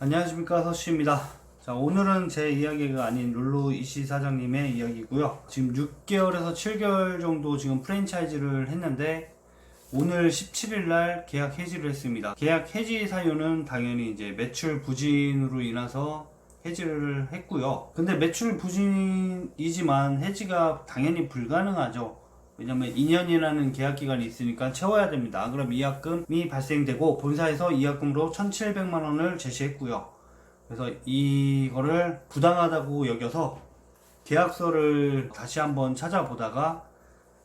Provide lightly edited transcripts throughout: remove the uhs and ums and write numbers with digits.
안녕하십니까, 서씨입니다. 자, 오늘은 제 이야기가 아닌 룰루 이시 사장님의 이야기고요. 지금 6개월에서 7개월 정도 지금 프랜차이즈를 했는데 오늘 17일 날 계약 해지를 했습니다. 계약 해지 사유는 당연히 이제 매출 부진으로 인해서 해지를 했고요. 근데 매출 부진이지만 해지가 당연히 불가능하죠. 왜냐면 2년이라는 계약 기간이 있으니까 채워야 됩니다. 그럼 이약금이 발생되고 본사에서 이약금으로 1,700만 원을 제시했고요. 그래서 이거를 부당하다고 여겨서 계약서를 다시 한번 찾아보다가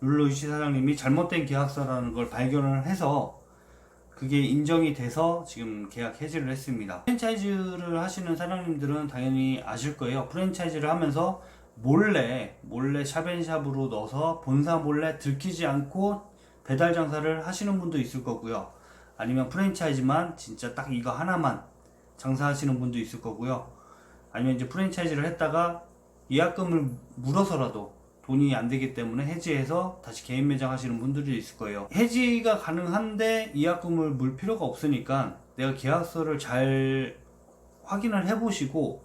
룰루이시 사장님이 잘못된 계약서라는 걸 발견을 해서 그게 인정이 돼서 지금 계약 해지를 했습니다. 프랜차이즈를 하시는 사장님들은 당연히 아실 거예요. 프랜차이즈를 하면서 몰래 샵앤샵으로 넣어서 본사 몰래 들키지 않고 배달 장사를 하시는 분도 있을 거고요. 아니면 프랜차이즈만 진짜 딱 이거 하나만 장사하시는 분도 있을 거고요. 아니면 이제 프랜차이즈를 했다가 예약금을 물어서라도 돈이 안 되기 때문에 해지해서 다시 개인 매장 하시는 분들이 있을 거예요. 해지가 가능한데 예약금을 물 필요가 없으니까 내가 계약서를 잘 확인을 해보시고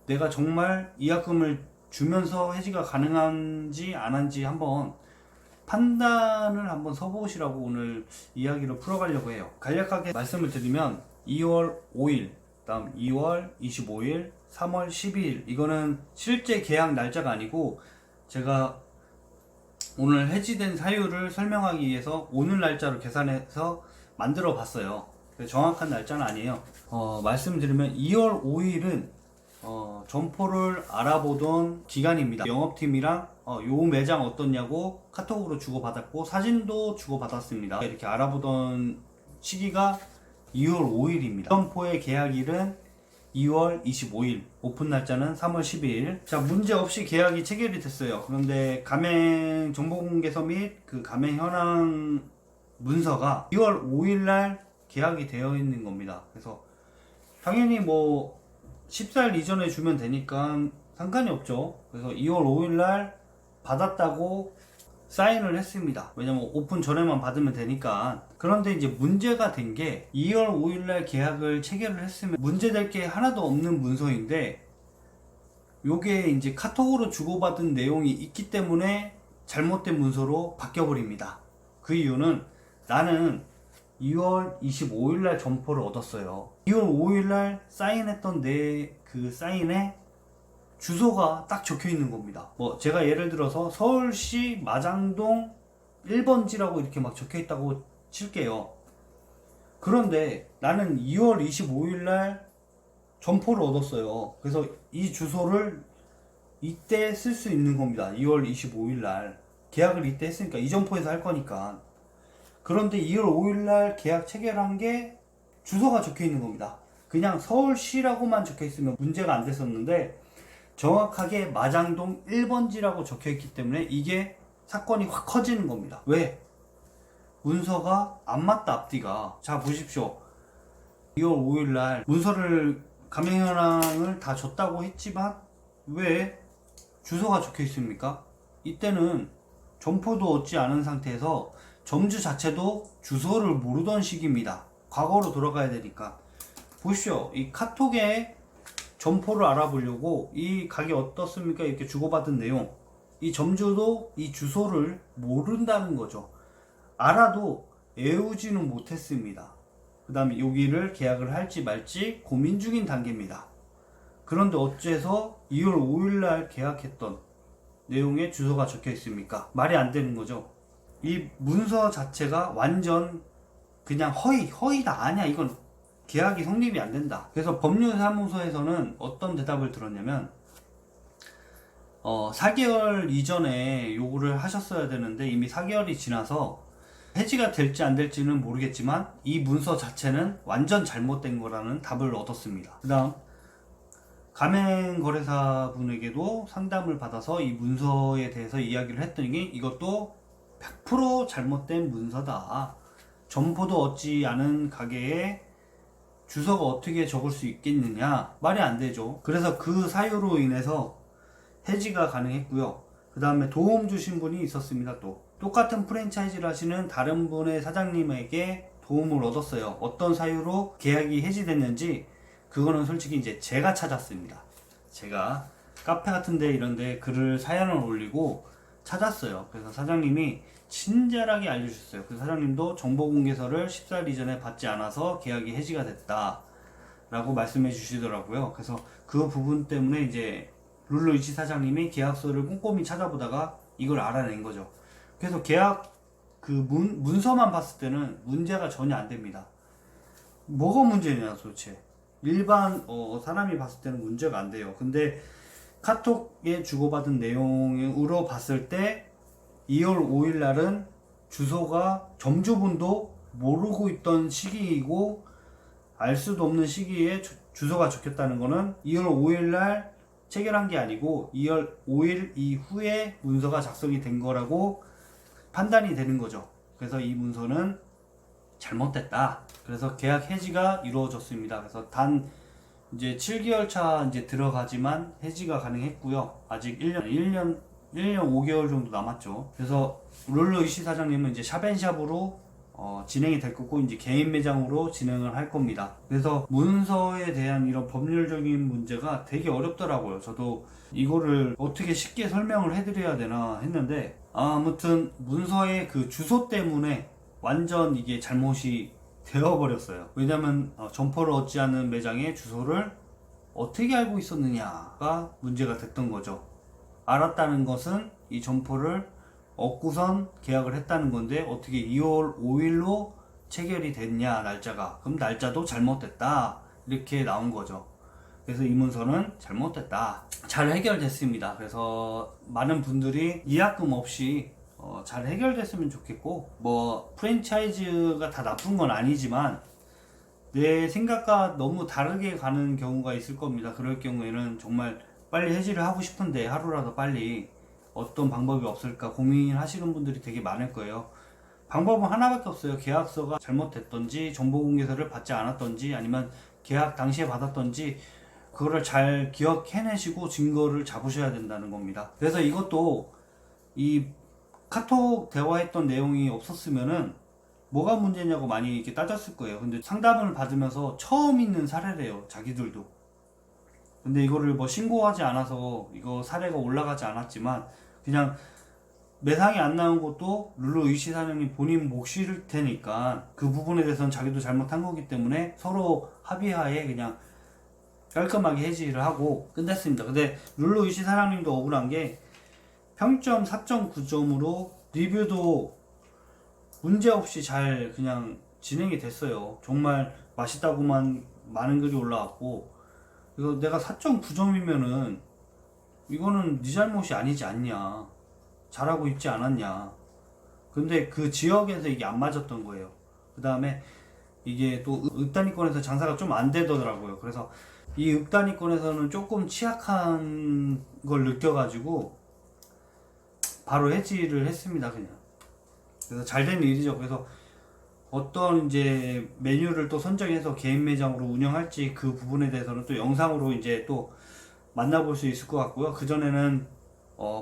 내가 정말 예약금을 주면서 해지가 가능한지 안 한지 한번 판단을 한번 서보시라고 오늘 이야기를 풀어가려고 해요. 간략하게 말씀을 드리면 2월 5일, 다음 2월 25일, 3월 12일 이거는 실제 계약 날짜가 아니고 제가 오늘 해지된 사유를 설명하기 위해서 오늘 날짜로 계산해서 만들어 봤어요. 정확한 날짜는 아니에요. 말씀드리면 2월 5일은 점포를 알아보던 기간입니다. 영업팀이랑 요 매장 어떻냐고 카톡으로 주고받았고 사진도 주고받았습니다. 이렇게 알아보던 시기가 2월 5일입니다. 점포의 계약일은 2월 25일, 오픈 날짜는 3월 12일. 자, 문제 없이 계약이 체결이 됐어요. 그런데 가맹 정보공개서 및 그 가맹 현황 문서가 2월 5일 날 계약이 되어 있는 겁니다. 그래서 당연히 뭐 14일 이전에 주면 되니까 상관이 없죠. 그래서 2월 5일 날 받았다고 사인을 했습니다. 왜냐면 오픈 전에만 받으면 되니까. 그런데 이제 문제가 된 게 2월 5일 날 계약을 체결을 했으면 문제될 게 하나도 없는 문서인데 요게 이제 카톡으로 주고받은 내용이 있기 때문에 잘못된 문서로 바뀌어 버립니다. 그 이유는 나는 2월 25일 날 점포를 얻었어요. 2월 5일 날 사인했던 내 그 사인에 주소가 딱 적혀 있는 겁니다. 뭐 제가 예를 들어서 서울시 마장동 1번지라고 이렇게 막 적혀 있다고 칠게요. 그런데 나는 2월 25일 날 점포를 얻었어요. 그래서 이 주소를 이때 쓸 수 있는 겁니다. 2월 25일 날 계약을 이때 했으니까 이 점포에서 할 거니까. 그런데 2월 5일 날 계약 체결한 게 주소가 적혀 있는 겁니다. 그냥 서울시라고만 적혀 있으면 문제가 안 됐었는데 정확하게 마장동 1번지라고 적혀 있기 때문에 이게 사건이 확 커지는 겁니다. 왜? 문서가 안 맞다 앞뒤가. 자, 보십시오. 2월 5일 날 문서를 가맹현황을 다 줬다고 했지만 왜 주소가 적혀 있습니까? 이때는 점포도 얻지 않은 상태에서 점주 자체도 주소를 모르던 시기입니다. 과거로 돌아가야 되니까. 보십시오. 이 카톡에 점포를 알아보려고 이 가게 어떻습니까? 이렇게 주고받은 내용. 이 점주도 이 주소를 모른다는 거죠. 알아도 외우지는 못했습니다. 그 다음에 여기를 계약을 할지 말지 고민 중인 단계입니다. 그런데 어째서 2월 5일 날 계약했던 내용에 주소가 적혀 있습니까? 말이 안 되는 거죠. 이 문서 자체가 완전 그냥 허위다. 아니야. 이건 계약이 성립이 안 된다. 그래서 법률사무소에서는 어떤 대답을 들었냐면 4개월 이전에 요구를 하셨어야 되는데 이미 4개월이 지나서 해지가 될지 안 될지는 모르겠지만 이 문서 자체는 완전 잘못된 거라는 답을 얻었습니다. 그 다음 가맹거래사 분에게도 상담을 받아서 이 문서에 대해서 이야기를 했더니 이것도 100% 잘못된 문서다. 점포도 얻지 않은 가게에 주소가 어떻게 적을 수 있겠느냐. 말이 안 되죠. 그래서 그 사유로 인해서 해지가 가능했고요. 그 다음에 도움 주신 분이 있었습니다. 또 똑같은 프랜차이즈를 하시는 다른 분의 사장님에게 도움을 얻었어요. 어떤 사유로 계약이 해지됐는지 그거는 솔직히 이제 제가 찾았습니다. 제가 카페 같은데 이런데 글을 사연을 올리고 찾았어요. 그래서 사장님이 친절하게 알려주셨어요. 그 사장님도 정보공개서를 14일 이전에 받지 않아서 계약이 해지가 됐다 라고 말씀해 주시더라고요. 그래서 그 부분 때문에 이제 룰루 이치 사장님이 계약서를 꼼꼼히 찾아보다가 이걸 알아낸 거죠. 그래서 계약 그 문서만 봤을 때는 문제가 전혀 안 됩니다. 뭐가 문제냐 도대체. 일반 사람이 봤을 때는 문제가 안 돼요. 근데 카톡에 주고받은 내용으로 봤을 때 2월 5일 날은 주소가 점주분도 모르고 있던 시기이고 알 수도 없는 시기에 주소가 적혔다는 거는 2월 5일 날 체결한 게 아니고 2월 5일 이후에 문서가 작성이 된 거라고 판단이 되는 거죠. 그래서 이 문서는 잘못됐다. 그래서 계약 해지가 이루어졌습니다. 그래서 단 이제 7개월 차 이제 들어가지만 해지가 가능했고요. 아직 1년 5개월 정도 남았죠. 그래서 룰루 이시 사장님은 이제 샵앤샵으로 진행이 될 거고 이제 개인 매장으로 진행을 할 겁니다. 그래서 문서에 대한 이런 법률적인 문제가 되게 어렵더라고요. 저도 이거를 어떻게 쉽게 설명을 해드려야 되나 했는데 아무튼 문서의 그 주소 때문에 완전 이게 잘못이 되어버렸어요. 왜냐면 점포를 얻지 않는 매장의 주소를 어떻게 알고 있었느냐가 문제가 됐던 거죠. 알았다는 것은 이 점포를 얻고선 계약을 했다는 건데 어떻게 2월 5일로 체결이 됐냐 날짜가. 그럼 날짜도 잘못됐다 이렇게 나온 거죠. 그래서 이 문서는 잘못됐다. 잘 해결됐습니다. 그래서 많은 분들이 위약금 없이 잘 해결됐으면 좋겠고 뭐 프랜차이즈가 다 나쁜 건 아니지만 내 생각과 너무 다르게 가는 경우가 있을 겁니다. 그럴 경우에는 정말 빨리 해지를 하고 싶은데 하루라도 빨리 어떤 방법이 없을까 고민하시는 분들이 되게 많을 거예요. 방법은 하나밖에 없어요. 계약서가 잘못됐던지 정보공개서를 받지 않았던지 아니면 계약 당시에 받았던지 그거를 잘 기억해내시고 증거를 잡으셔야 된다는 겁니다. 그래서 이것도 이 카톡 대화했던 내용이 없었으면은 뭐가 문제냐고 많이 이렇게 따졌을 거예요. 근데 상담을 받으면서 처음 있는 사례래요. 자기들도. 근데 이거를 뭐 신고하지 않아서 이거 사례가 올라가지 않았지만 그냥 매상이 안 나온 것도 룰루 이시 사장님 본인 몫일 테니까 그 부분에 대해서는 자기도 잘못한 거기 때문에 서로 합의하에 그냥 깔끔하게 해지를 하고 끝냈습니다. 근데 룰루 이시 사장님도 억울한 게 평점 4.9점으로 리뷰도 문제없이 잘 그냥 진행이 됐어요. 정말 맛있다고만 많은 글이 올라왔고 그래서 내가 4.9점이면은 이거는 네 잘못이 아니지 않냐, 잘하고 있지 않았냐. 근데 그 지역에서 이게 안 맞았던 거예요. 그 다음에 이게 또 읍단위권에서 장사가 좀 안 되더라고요. 그래서 이 읍단위권에서는 조금 취약한 걸 느껴가지고 바로 해지를 했습니다. 그냥. 그래서 잘 된 일이죠. 그래서 어떤 이제 메뉴를 또 선정해서 개인 매장으로 운영할지 그 부분에 대해서는 또 영상으로 이제 또 만나볼 수 있을 것 같고요. 그전에는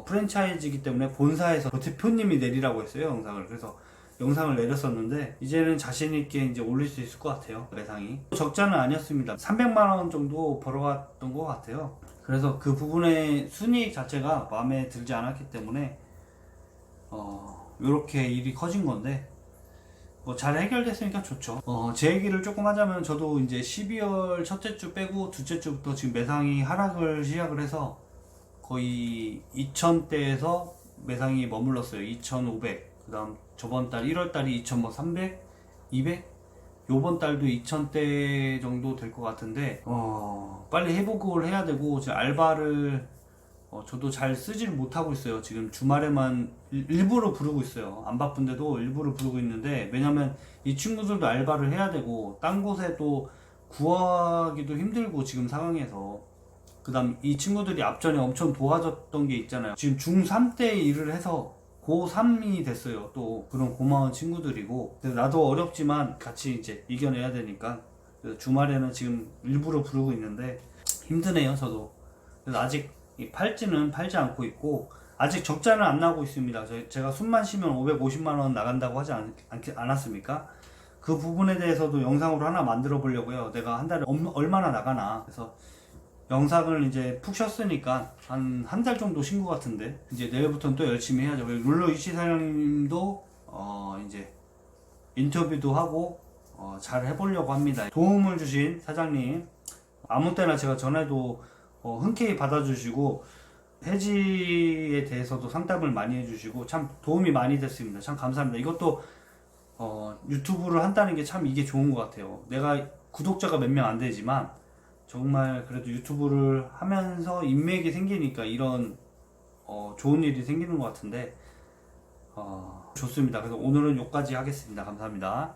프랜차이즈이기 때문에 본사에서 대표님이 내리라고 했어요. 영상을. 그래서 영상을 내렸었는데 이제는 자신있게 이제 올릴 수 있을 것 같아요. 매상이. 적자는 아니었습니다. 300만원 정도 벌어갔던 것 같아요. 그래서 그 부분의 순이익 자체가 마음에 들지 않았기 때문에 요렇게 일이 커진 건데 뭐 잘 해결됐으니까 좋죠. 제 얘기를 조금 하자면 저도 이제 12월 첫째 주 빼고 둘째 주부터 지금 매상이 하락을 시작을 해서 거의 2000대에서 매상이 머물렀어요. 2500. 그 다음 저번 달 1월 달이 2300, 200? 요번 달도 2000대 정도 될 것 같은데 빨리 회복을 해야 되고 제 알바를 저도 잘 쓰지를 못하고 있어요. 지금 주말에만 일부러 부르고 있어요. 안 바쁜데도 일부러 부르고 있는데 왜냐면 이 친구들도 알바를 해야 되고 딴 곳에 또 구하기도 힘들고 지금 상황에서 그 다음 이 친구들이 앞전에 엄청 도와줬던 게 있잖아요. 지금 중3 때 일을 해서 고3이 됐어요. 또 그런 고마운 친구들이고 나도 어렵지만 같이 이제 이겨내야 되니까 그래서 주말에는 지금 일부러 부르고 있는데 힘드네요. 저도. 그래서 아직 이 팔찌는 팔지 않고 있고 아직 적자는 안 나고 있습니다. 제가 숨만 쉬면 550만원 나간다고 하지 않았습니까? 그 부분에 대해서도 영상으로 하나 만들어 보려고요. 내가 한 달에 얼마나 나가나. 그래서 영상을 이제 푹 쉬었으니까 한 달 정도 쉰 것 같은데 이제 내일부터는 또 열심히 해야죠. 룰루 이시 사장님도 이제 인터뷰도 하고 잘 해보려고 합니다. 도움을 주신 사장님 아무 때나 제가 전화도 흔쾌히 받아주시고 해지에 대해서도 상담을 많이 해주시고 참 도움이 많이 됐습니다. 참 감사합니다. 이것도 유튜브를 한다는 게 참 이게 좋은 것 같아요. 내가 구독자가 몇 명 안 되지만 정말 그래도 유튜브를 하면서 인맥이 생기니까 이런 좋은 일이 생기는 것 같은데 좋습니다. 그래서 오늘은 여기까지 하겠습니다. 감사합니다.